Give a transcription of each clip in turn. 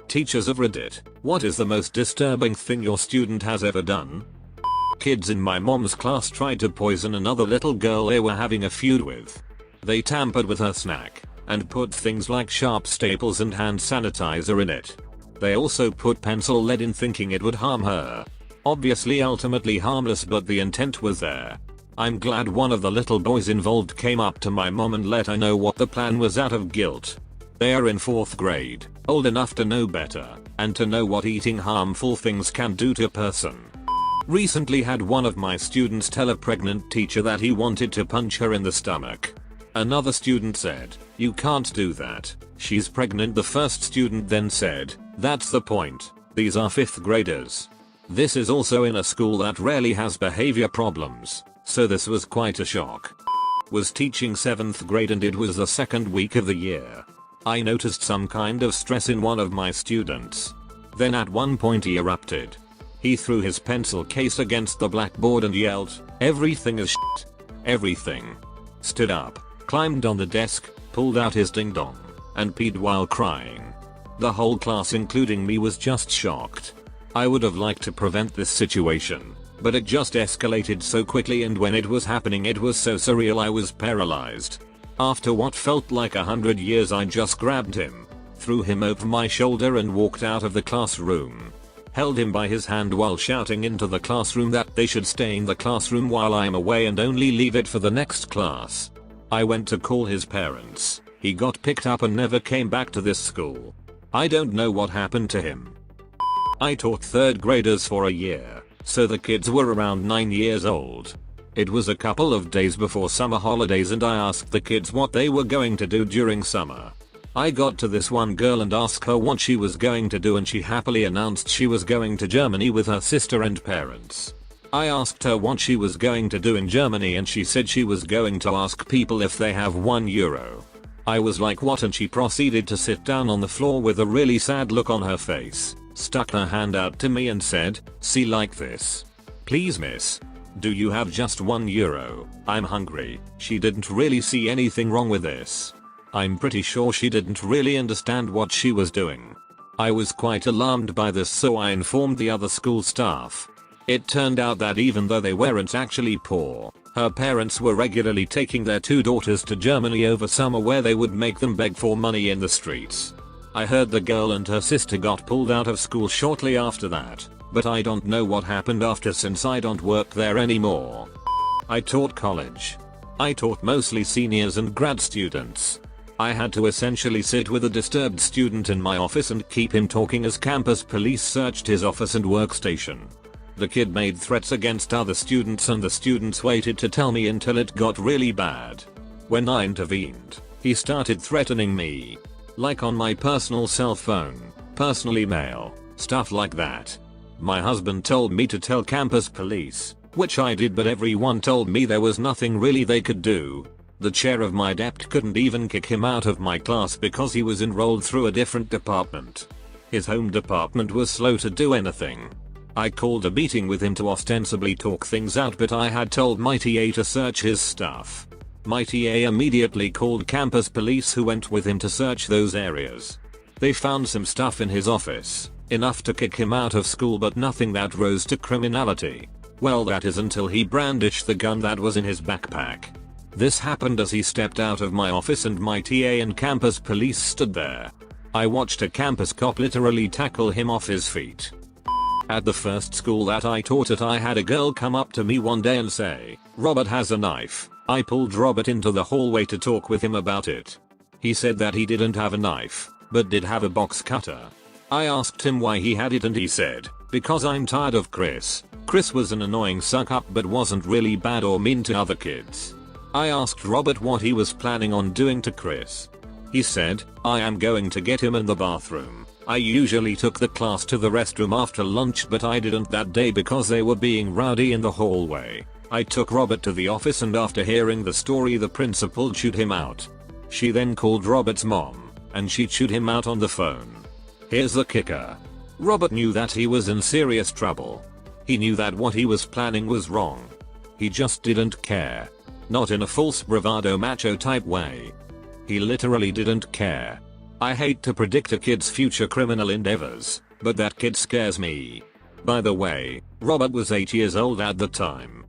Teachers of Reddit, what is the most disturbing thing your student has ever done? Kids in my mom's class tried to poison another little girl they were having a feud with. They tampered with her snack and put things like sharp staples and hand sanitizer in it. They also put pencil lead in thinking it would harm her. Obviously ultimately harmless, but the intent was there. I'm glad one of the little boys involved came up to my mom and let her know what the plan was out of guilt. They are in 4th grade, old enough to know better, and to know what eating harmful things can do to a person. Recently had one of my students tell a pregnant teacher that he wanted to punch her in the stomach. Another student said, "You can't do that, she's pregnant." The first student then said, "That's the point, these are 5th graders." This is also in a school that rarely has behavior problems, so this was quite a shock. Was teaching 7th grade and it was the 2nd week of the year. I noticed some kind of stress in one of my students. Then at one point he erupted. He threw his pencil case against the blackboard and yelled, "Everything is shit. Everything." Stood up, climbed on the desk, pulled out his ding dong, and peed while crying. The whole class including me was just shocked. I would have liked to prevent this situation, but it just escalated so quickly, and when it was happening it was so surreal I was paralyzed. After what felt like 100 years I just grabbed him, threw him over my shoulder and walked out of the classroom. Held him by his hand while shouting into the classroom that they should stay in the classroom while I'm away and only leave it for the next class. I went to call his parents. He got picked up and never came back to this school. I don't know what happened to him. I taught 3rd graders for a year, so the kids were around 9 years old. It was a couple of days before summer holidays and I asked the kids what they were going to do during summer. I got to this one girl and asked her what she was going to do, and she happily announced she was going to Germany with her sister and parents. I asked her what she was going to do in Germany and she said she was going to ask people if they have €1. I was like, what? And she proceeded to sit down on the floor with a really sad look on her face, stuck her hand out to me and said, "See, like this. Please miss. Do you have just €1? I'm hungry." She didn't really see anything wrong with this. I'm pretty sure she didn't really understand what she was doing. I was quite alarmed by this, so I informed the other school staff. It turned out that even though they weren't actually poor, her parents were regularly taking their 2 daughters to Germany over summer where they would make them beg for money in the streets. I heard the girl and her sister got pulled out of school shortly after that, but I don't know what happened after since I don't work there anymore. I taught college. I taught mostly seniors and grad students. I had to essentially sit with a disturbed student in my office and keep him talking as campus police searched his office and workstation. The kid made threats against other students and the students waited to tell me until it got really bad. When I intervened, he started threatening me. Like on my personal cell phone, personal email, stuff like that. My husband told me to tell campus police, which I did, but everyone told me there was nothing really they could do. The chair of my dept couldn't even kick him out of my class because he was enrolled through a different department. His home department was slow to do anything. I called a meeting with him to ostensibly talk things out, but I had told my TA to search his stuff. My TA immediately called campus police who went with him to search those areas. They found some stuff in his office, enough to kick him out of school, but nothing that rose to criminality. Well, that is until he brandished the gun that was in his backpack. This happened as he stepped out of my office and my TA and campus police stood there. I watched a campus cop literally tackle him off his feet. At the first school that I taught at, I had a girl come up to me one day and say, "Robert has a knife." I pulled Robert into the hallway to talk with him about it. He said that he didn't have a knife, but did have a box cutter. I asked him why he had it and he said, "Because I'm tired of Chris." Chris was an annoying suck up but wasn't really bad or mean to other kids. I asked Robert what he was planning on doing to Chris. He said, "I am going to get him in the bathroom." I usually took the class to the restroom after lunch, but I didn't that day because they were being rowdy in the hallway. I took Robert to the office and after hearing the story the principal chewed him out. She then called Robert's mom, and she chewed him out on the phone. Here's the kicker. Robert knew that he was in serious trouble. He knew that what he was planning was wrong. He just didn't care. Not in a false bravado macho type way. He literally didn't care. I hate to predict a kid's future criminal endeavors, but that kid scares me. By the way, Robert was 8 years old at the time.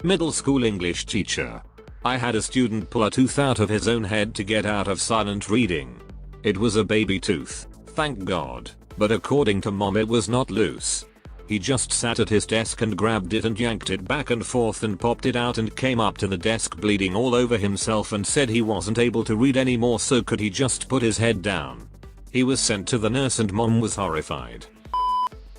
Middle school English teacher. I had a student pull a tooth out of his own head to get out of silent reading. It was a baby tooth, thank God, but according to mom it was not loose. He just sat at his desk and grabbed it and yanked it back and forth and popped it out and came up to the desk bleeding all over himself and said he wasn't able to read anymore, so could he just put his head down. He was sent to the nurse and mom was horrified.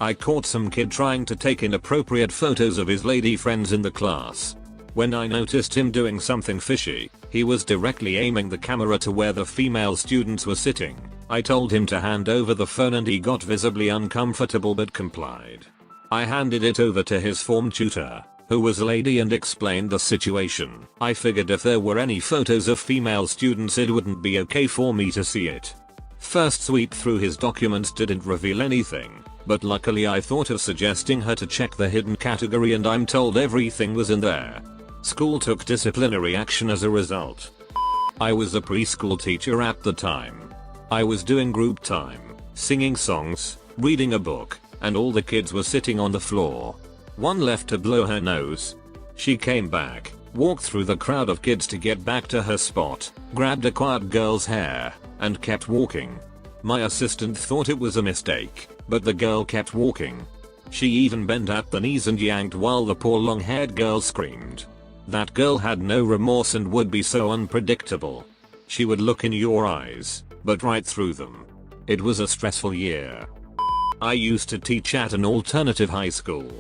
I caught some kid trying to take inappropriate photos of his lady friends in the class. When I noticed him doing something fishy, he was directly aiming the camera to where the female students were sitting. I told him to hand over the phone and he got visibly uncomfortable but complied. I handed it over to his form tutor, who was a lady, and explained the situation. I figured if there were any photos of female students it wouldn't be okay for me to see it. First sweep through his documents didn't reveal anything, but luckily I thought of suggesting her to check the hidden category and I'm told everything was in there. School took disciplinary action as a result. I was a preschool teacher at the time. I was doing group time, singing songs, reading a book, and all the kids were sitting on the floor. One left to blow her nose. She came back, walked through the crowd of kids to get back to her spot, grabbed a quiet girl's hair, and kept walking. My assistant thought it was a mistake, but the girl kept walking. She even bent at the knees and yanked while the poor long-haired girl screamed. That girl had no remorse and would be so unpredictable. She would look in your eyes, but right through them. It was a stressful year. I used to teach at an alternative high school.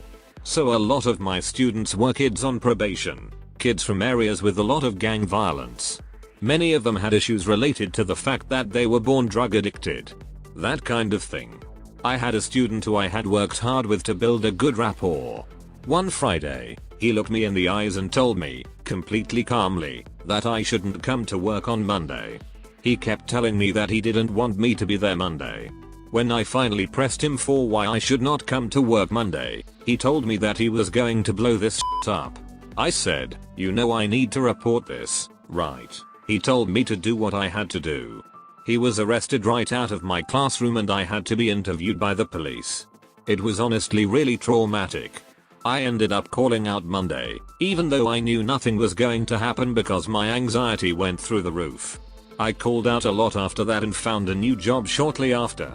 So a lot of my students were kids on probation, kids from areas with a lot of gang violence. Many of them had issues related to the fact that they were born drug addicted. That kind of thing. I had a student who I had worked hard with to build a good rapport. One Friday, he looked me in the eyes and told me, completely calmly, that I shouldn't come to work on Monday. He kept telling me that he didn't want me to be there Monday. When I finally pressed him for why I should not come to work Monday, he told me that he was going to blow this up. I said, you know I need to report this, right? He told me to do what I had to do. He was arrested right out of my classroom and I had to be interviewed by the police. It was honestly really traumatic. I ended up calling out Monday, even though I knew nothing was going to happen because my anxiety went through the roof. I called out a lot after that and found a new job shortly after.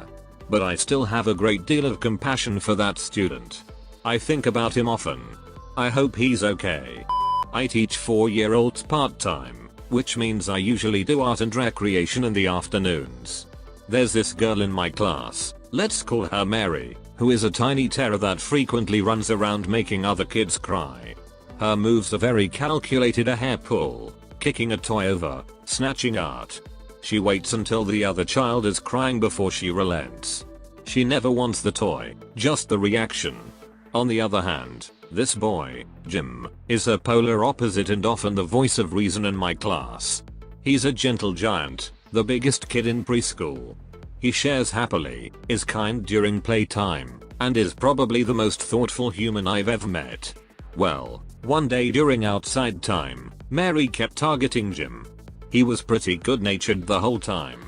But I still have a great deal of compassion for that student. I think about him often. I hope he's okay. I teach 4-year-olds part-time, which means I usually do art and recreation in the afternoons. There's this girl in my class, let's call her Mary, who is a tiny terror that frequently runs around making other kids cry. Her moves are very calculated: a hair pull, kicking a toy over, snatching art. She waits until the other child is crying before she relents. She never wants the toy, just the reaction. On the other hand, this boy, Jim, is her polar opposite and often the voice of reason in my class. He's a gentle giant, the biggest kid in preschool. He shares happily, is kind during playtime, and is probably the most thoughtful human I've ever met. Well, one day during outside time, Mary kept targeting Jim. He was pretty good-natured the whole time.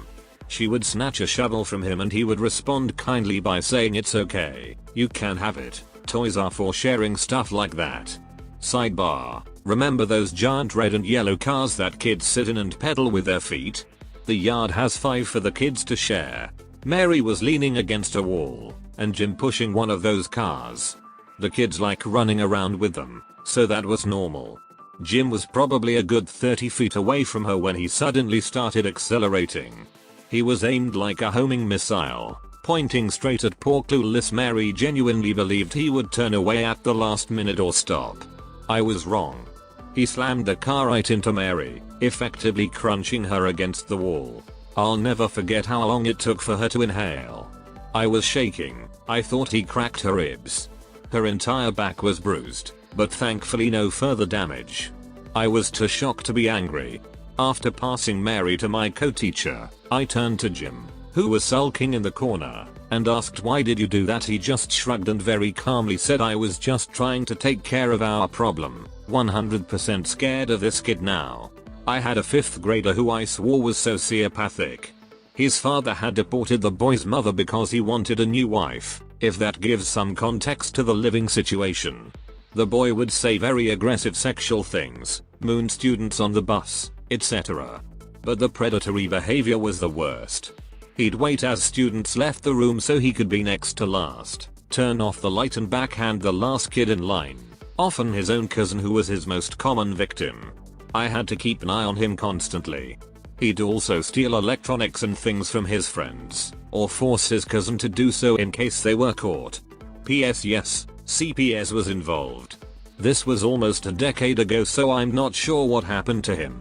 She would snatch a shovel from him and he would respond kindly by saying, "It's okay, you can have it, toys are for sharing," stuff like that. Sidebar: remember those giant red and yellow cars that kids sit in and pedal with their feet? The yard has 5 for the kids to share. Mary was leaning against a wall, and Jim pushing one of those cars. The kids like running around with them, so that was normal. Jim was probably a good 30 feet away from her when he suddenly started accelerating. He was aimed like a homing missile, pointing straight at poor clueless Mary. Genuinely believed he would turn away at the last minute or stop. I was wrong. He slammed the car right into Mary, effectively crunching her against the wall. I'll never forget how long it took for her to inhale. I was shaking. I thought he cracked her ribs. Her entire back was bruised, but thankfully no further damage. I was too shocked to be angry. After passing Mary to my co-teacher, I turned to Jim, who was sulking in the corner, and asked, "Why did you do that?" He just shrugged and very calmly said, "I was just trying to take care of our problem. 100% scared of this kid now." I had a 5th grader who I swore was sociopathic. His father had deported the boy's mother because he wanted a new wife, if that gives some context to the living situation. The boy would say very aggressive sexual things, moon students on the bus, etc. But the predatory behavior was the worst. He'd wait as students left the room so he could be next to last, turn off the light and backhand the last kid in line, often his own cousin who was his most common victim. I had to keep an eye on him constantly. He'd also steal electronics and things from his friends, or force his cousin to do so in case they were caught. P.S. Yes, CPS was involved. This was almost a decade ago, so I'm not sure what happened to him.